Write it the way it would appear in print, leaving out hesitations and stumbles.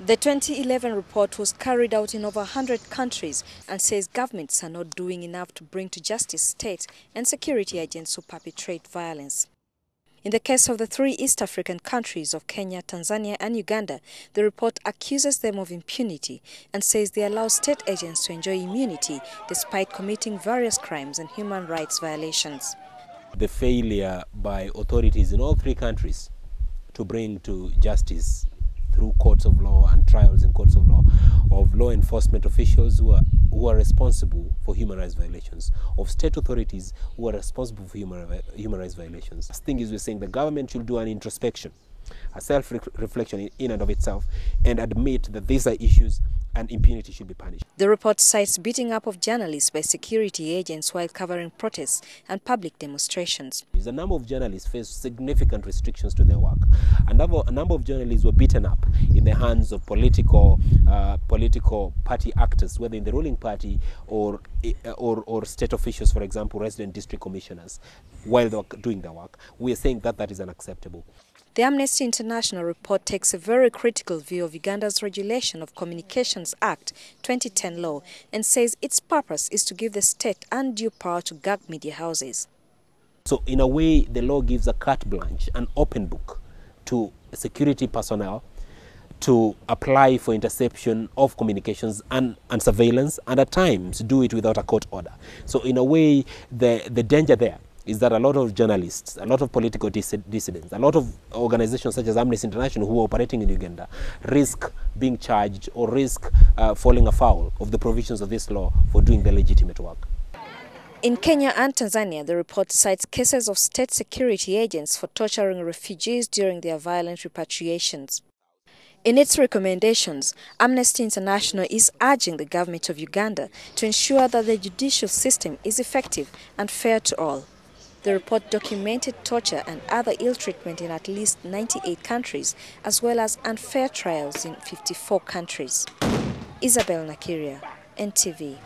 The 2011 report was carried out in over 100 countries and says governments are not doing enough to bring to justice state and security agents who perpetrate violence. In the case of the three East African countries of Kenya, Tanzania and Uganda, the report accuses them of impunity and says they allow state agents to enjoy immunity despite committing various crimes and human rights violations. The failure by authorities in all three countries to bring to justice through courts of law and trials in courts of law enforcement officials who are responsible for human rights violations, of state authorities who are responsible for human rights violations. The thing is, we're saying the government should do an introspection, a self-reflection in and of itself, and admit that these are issues and impunity should be punished. The report cites beating up of journalists by security agents while covering protests and public demonstrations. A number of journalists face significant restrictions to their work. A number of journalists were beaten up in the hands of political party actors, whether in the ruling party or state officials, for example, resident district commissioners, while they were doing their work. We are saying that that is unacceptable. The Amnesty International report takes a very critical view of Uganda's Regulation of Communications Act 2010 law and says its purpose is to give the state undue power to gag media houses. So in a way, the law gives a carte blanche, an open book to security personnel to apply for interception of communications and surveillance, and at times do it without a court order. So in a way, the danger there is that a lot of journalists, a lot of political dissidents, a lot of organizations such as Amnesty International who are operating in Uganda risk being charged or risk falling afoul of the provisions of this law for doing their legitimate work. In Kenya and Tanzania, the report cites cases of state security agents for torturing refugees during their violent repatriations. In its recommendations, Amnesty International is urging the government of Uganda to ensure that the judicial system is effective and fair to all. The report documented torture and other ill treatment in at least 98 countries, as well as unfair trials in 54 countries. Isabel Nakiria, NTV.